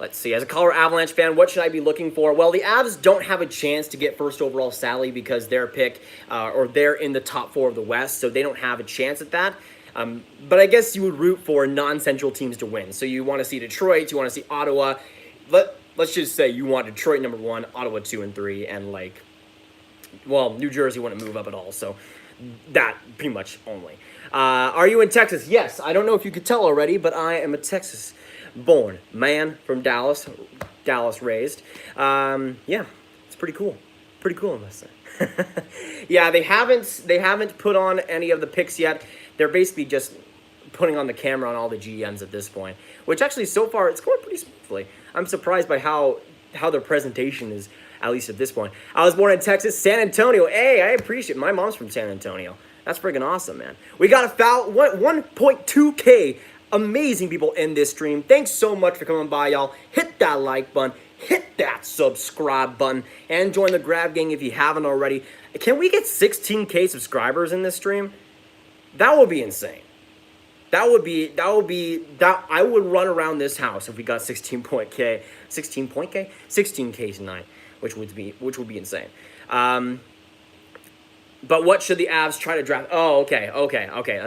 Let's see. As a Colorado Avalanche fan, what should I be looking for? Well, the Avs don't have a chance to get first overall, sadly, because their pick, or they're in the top 4 of the West, so they don't have a chance at that. But I guess you would root for non-central teams to win. So you want to see Detroit, you want to see Ottawa. Let's just say you want Detroit number 1, Ottawa 2 and 3, and like, well, New Jersey wouldn't move up at all. So that pretty much only. Are you in Texas? Yes. I don't know if you could tell already, but I am a Texas-born man from Dallas raised. Yeah, it's pretty cool. Pretty cool, I must say. Yeah, they haven't put on any of the picks yet. They're basically just putting on the camera on all the GMs at this point, which actually so far it's going pretty smoothly. I'm surprised by how their presentation is, at least at this point. I was born in Texas, San Antonio. Hey, I appreciate it. My mom's from San Antonio. That's friggin' awesome, man. We got a 1.2K amazing people in this stream. Thanks so much for coming by, y'all. Hit that like button, hit that subscribe button, and join the Grav gang if you haven't already. Can we get 16K subscribers in this stream? That would be insane. I would run around this house if we got 16K tonight, which would be insane. But what should the Avs try to draft? Oh, okay.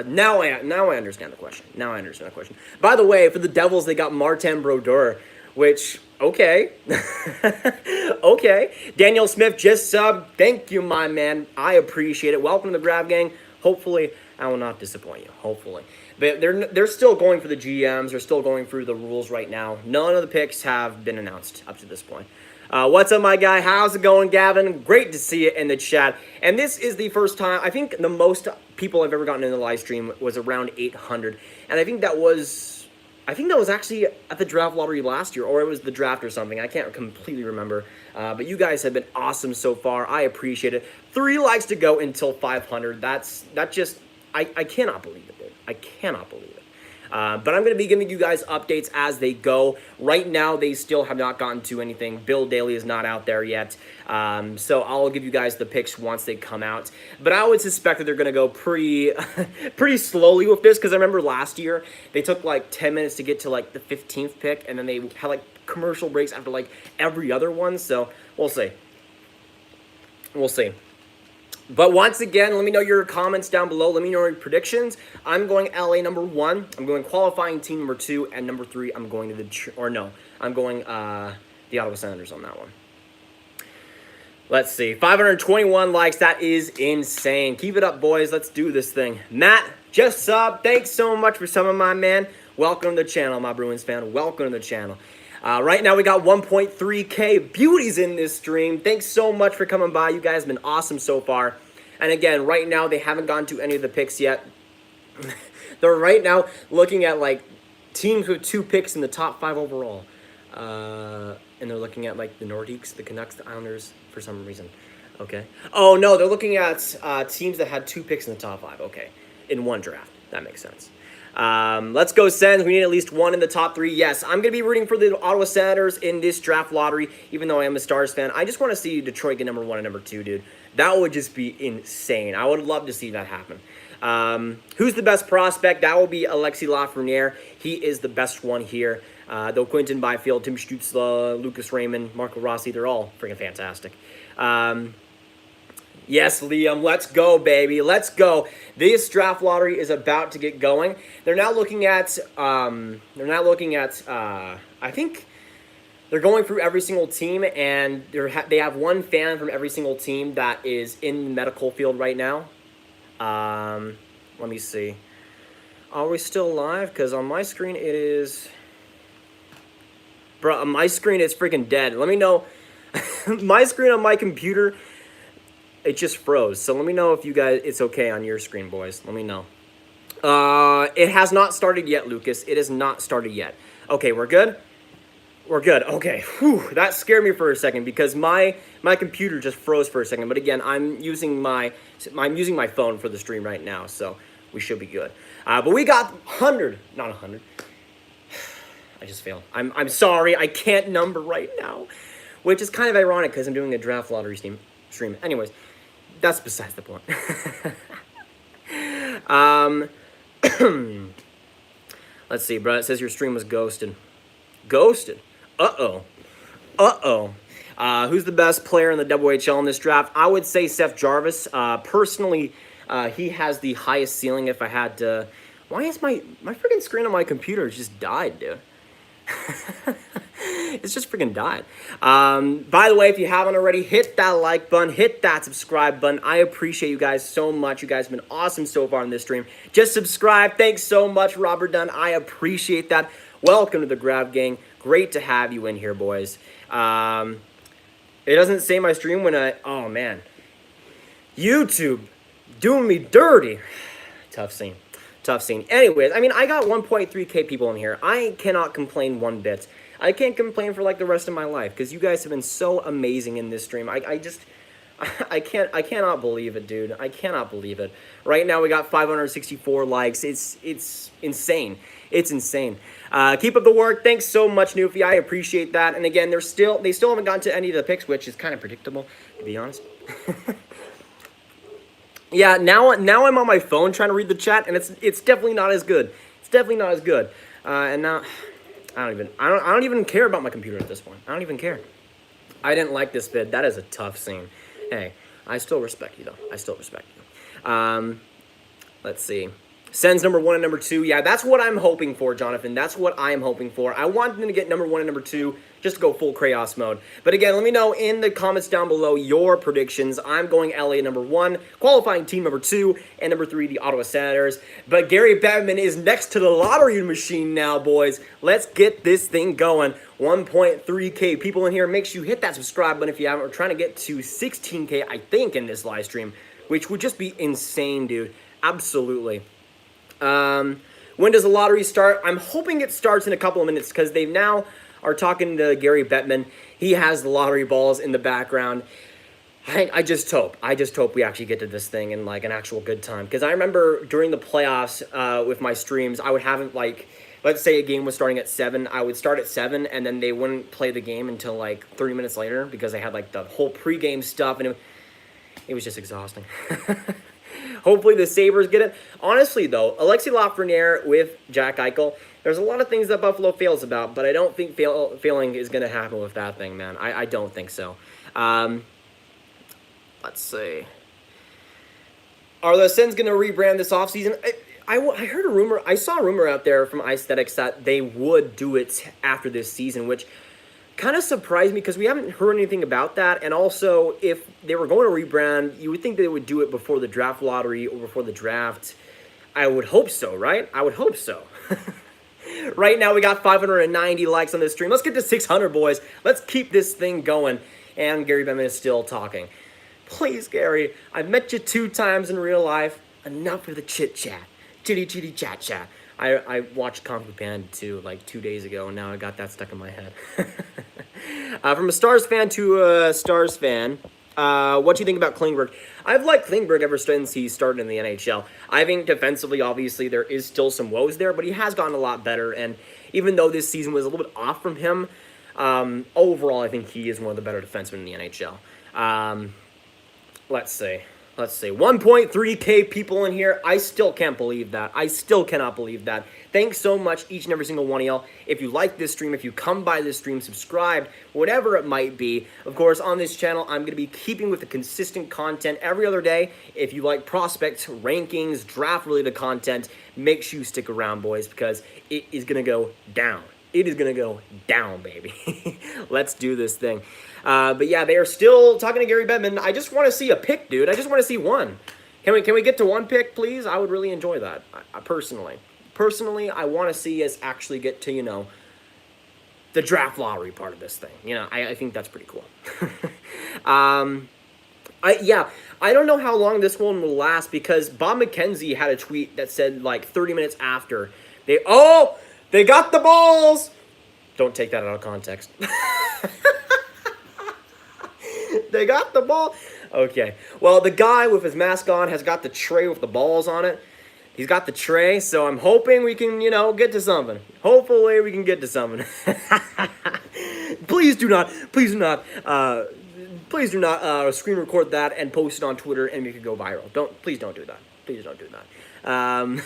Now I understand the question. By the way, for the Devils, they got Martin Brodeur, which, okay. Okay. Daniel Smith just subbed. Thank you, my man. I appreciate it. Welcome to the Grav gang. Hopefully, I will not disappoint you. Hopefully. But they're still going for the GMs. They're still going through the rules right now. None of the picks have been announced up to this point. What's up, my guy? How's it going, Gavin? Great to see you in the chat. And this is the first time, I think the most people I've ever gotten in the live stream was around 800. And I think that was actually at the draft lottery last year, or it was the draft or something. I can't completely remember. But you guys have been awesome so far. I appreciate it. 3 likes to go until 500. I cannot believe it, dude. I cannot believe it. But I'm going to be giving you guys updates as they go. Right now, they still have not gotten to anything. Bill Daly is not out there yet. So I'll give you guys the picks once they come out. But I would suspect that they're going to go pretty slowly with this, because I remember last year, they took like 10 minutes to get to like the 15th pick, and then they had like commercial breaks after like every other one. So we'll see. We'll see. But once again, let me know your comments down below. Let me know your predictions. I'm going LA number 1. I'm going qualifying team number 2. And number 3, I'm going to I'm going the Ottawa Senators on that one. Let's see. 521 likes. That is insane. Keep it up, boys. Let's do this thing. Matt, just sub. Thanks so much for subbing, my man. Welcome to the channel, my Bruins fan. Welcome to the channel. Right now, we got 1.3K beauties in this stream. Thanks so much for coming by. You guys have been awesome so far. And again, right now, they haven't gone to any of the picks yet. They're right now looking at, like, teams with 2 picks in the top 5 overall. And they're looking at, like, the Nordiques, the Canucks, the Islanders, for some reason. Okay. Oh, no, they're looking at teams that had 2 picks in the top 5. Okay. In one draft. That makes sense. Let's go Sens. We need at least 1 in the top 3. Yes, I'm going to be rooting for the Ottawa Senators in this draft lottery, even though I am a Stars fan. I just want to see Detroit get number 1 and number 2, dude. That would just be insane. I would love to see that happen. Who's the best prospect? That will be Alexis Lafreniere. He is the best one here. Though Quinton Byfield, Tim Stützle, Lucas Raymond, Marco Rossi, they're all freaking fantastic. Yes, Liam, let's go, baby. Let's go. This draft lottery is about to get going. They're now looking at, I think they're going through every single team, and they have one fan from every single team that is in the medical field right now. Let me see. Are we still live? Because on my screen it is... Bro, on my screen it's freaking dead. Let me know. My screen on my computer, it just froze. So let me know if you guys, it's okay on your screen, boys. Let me know. It has not started yet, Lucas. It has not started yet. Okay, we're good? We're good. Okay. Whew, that scared me for a second because my computer just froze for a second. But again, I'm using my phone for the stream right now, so we should be good. But we got 100, not 100. I just failed. I'm sorry. I can't number right now, which is kind of ironic because I'm doing a draft lottery stream. Anyways, that's besides the point. Let's see, bro. It says your stream was ghosted. Ghosted. Uh-oh. Uh-oh. Who's the best player in the WHL in this draft? I would say Seth Jarvis. Personally, he has the highest ceiling if I had to... Why is my freaking screen on my computer just died, dude? It's just freaking died. By the way, if you haven't already, hit that like button, hit that subscribe button. I appreciate you guys so much. You guys have been awesome so far in this stream. Just subscribe. Thanks so much, Robert Dunn. I appreciate that. Welcome to the Grav gang. Great to have you in here, boys. It doesn't say my stream when I... Oh, man. YouTube doing me dirty. Tough scene. Tough scene. Anyways, I mean, I got 1.3k people in here. I cannot complain one bit. I can't complain for like the rest of my life because you guys have been so amazing in this stream. I cannot believe it, dude. I cannot believe it. Right now we got 564 likes. It's insane. It's insane. Keep up the work. Thanks so much, Newfie. I appreciate that. And again, they still haven't gotten to any of the picks, which is kind of predictable, to be honest. Yeah, now I'm on my phone trying to read the chat, and it's definitely not as good. It's definitely not as good. And now I don't even care about my computer at this point. I don't even care. I didn't like this vid. That is a tough scene. Hey, I still respect you though. I still respect you. Let's see. Sens number 1 and number 2. Yeah, that's what I'm hoping for, Jonathan. That's what I'm hoping for. I want them to get number 1 and number 2 just to go full chaos mode. But again, let me know in the comments down below your predictions. I'm going LA number 1, qualifying team number 2, and number 3, the Ottawa Senators. But Gary Bettman is next to the lottery machine now, boys. Let's get this thing going. 1.3k people in here. Make sure you hit that subscribe button if you haven't. We're trying to get to 16k, I think, in this live stream, which would just be insane, dude. Absolutely. When does the lottery start? I'm hoping it starts in a couple of minutes because they now are talking to Gary Bettman. He has the lottery balls in the background. I just hope we actually get to this thing in like an actual good time. Because I remember during the playoffs with my streams, I would have it like, let's say a game was starting at 7. I would start at 7 and then they wouldn't play the game until like 30 minutes later because they had like the whole pregame stuff and it was just exhausting. Hopefully the Sabres get it. Honestly, though, Alexis Lafreniere with Jack Eichel, there's a lot of things that Buffalo fails about, but I don't think failing is going to happen with that thing, man. I don't think so. Let's see. Are the Sens going to rebrand this offseason? I heard a rumor. I saw a rumor out there from Aesthetics that they would do it after this season, which kind of surprised me because we haven't heard anything about that. And also, if they were going to rebrand, you would think they would do it before the draft lottery or before the draft. I would hope so, right? I would hope so. Right now, we got 590 likes on this stream. Let's get to 600, boys. Let's keep this thing going. And Gary Bettman is still talking. Please, Gary, I've met you 2 times in real life. Enough of the chit-chat. Chitty-chitty chat-chat. I watched Kung Fu Panda 2 like 2 days ago, and now I got that stuck in my head. From a Stars fan to a Stars fan, what do you think about Klingberg? I've liked Klingberg ever since he started in the NHL. I think defensively, obviously, there is still some woes there, but he has gotten a lot better, and even though this season was a little bit off from him, overall, I think he is one of the better defensemen in the NHL. Let's see. let's see, 1.3K people in here. I still can't believe that. I still cannot believe that. Thanks so much, each and every single one of y'all. If you like this stream, if you come by this stream, subscribe, whatever it might be. Of course, on this channel, I'm going to be keeping with the consistent content every other day. If you like prospects, rankings, draft-related content, make sure you stick around, boys, because it is going to go down. It is going to go down, baby. Let's do this thing. But yeah, they are still talking to Gary Bettman. I just want to see a pick, dude. I just want to see one. Can we get to one pick, please? I would really enjoy that, personally. Personally, I want to see us actually get to, you know, the draft lottery part of this thing. You know, I think that's pretty cool. Yeah, I don't know how long this one will last because Bob McKenzie had a tweet that said, like, 30 minutes after, they got the balls! Don't take that out of context. They got the ball. Okay. Well, the guy with his mask on has got the tray with the balls on it. He's got the tray, so I'm hoping we can, you know, get to something. Hopefully we can get to something. Please do not screen record that and post it on Twitter and make it go viral. Please don't do that. Please don't do that.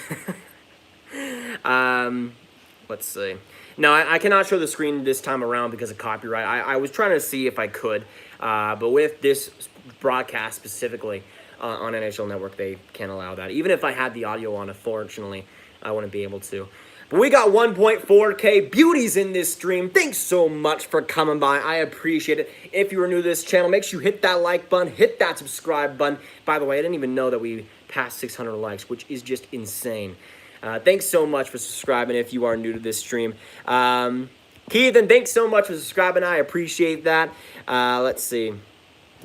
Let's see. No, I cannot show the screen this time around because of copyright. I was trying to see if I could, but with this broadcast specifically on NHL Network, they can't allow that. Even if I had the audio on, unfortunately, I wouldn't be able to. But we got 1.4K beauties in this stream. Thanks so much for coming by. I appreciate it. If you are new to this channel, make sure you hit that like button, hit that subscribe button. By the way, I didn't even know that we passed 600 likes, which is just insane. Thanks so much for subscribing if you are new to this stream. Keithan, thanks so much for subscribing. I appreciate that. Let's see.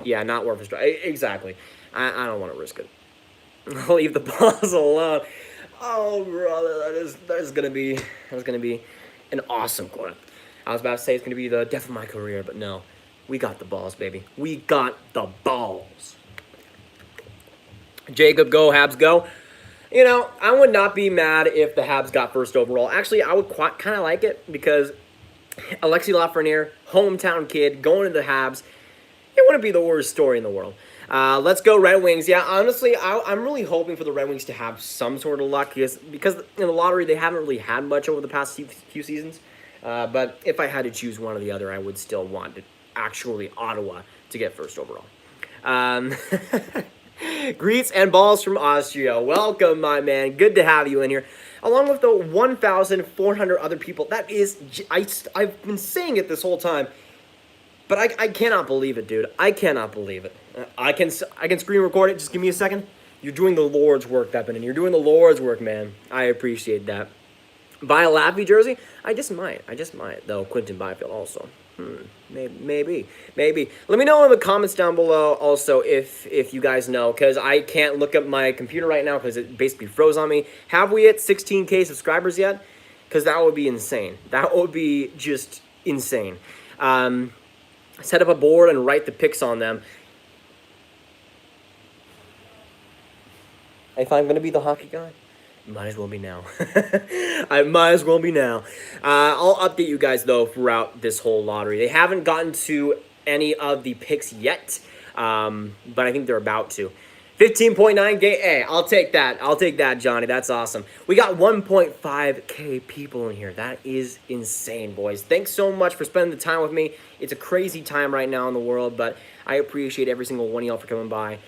Yeah, not worth it. Exactly. I don't want to risk it. I'll leave the balls alone. Oh, brother, that's gonna be an awesome clip. I was about to say it's gonna be the death of my career, but no. We got the balls, baby. We got the balls. Jacob, go, Habs, go. You know, I would not be mad if the Habs got first overall. Actually, I would kind of like it because Alexis Lafreniere, hometown kid, going to the Habs, it wouldn't be the worst story in the world. Let's go Red Wings. Yeah, honestly, I'm really hoping for the Red Wings to have some sort of luck because in the lottery, they haven't really had much over the past few seasons. But if I had to choose one or the other, I would still want actually Ottawa to get first overall. Greets and balls from Austria. Welcome, my man. Good to have you in here. Along with the 1,400 other people. That is, I've been saying it this whole time, but I cannot believe it, dude. I cannot believe it. I can screen record it. Just give me a second. You're doing the Lord's work, Beppin. You're doing the Lord's work, man. I appreciate that. Buy a Laffy jersey? I just might, though. Quentin Byfield also. Maybe. Let me know in the comments down below also if you guys know, because I can't look up my computer right now because it basically froze on me. Have we hit 16K subscribers yet? Because that would be insane. That would be just insane. Set up a board and write the picks on them. If I'm going to be the hockey guy, might as well be now. I might as well be now. I'll update you guys, though, throughout this whole lottery. They haven't gotten to any of the picks yet, but I think they're about to. 15.9K. Hey, I'll take that. I'll take that, Johnny. That's awesome. We got 1.5K people in here. That is insane, boys. Thanks so much for spending the time with me. It's a crazy time right now in the world, but I appreciate every single one of y'all for coming by.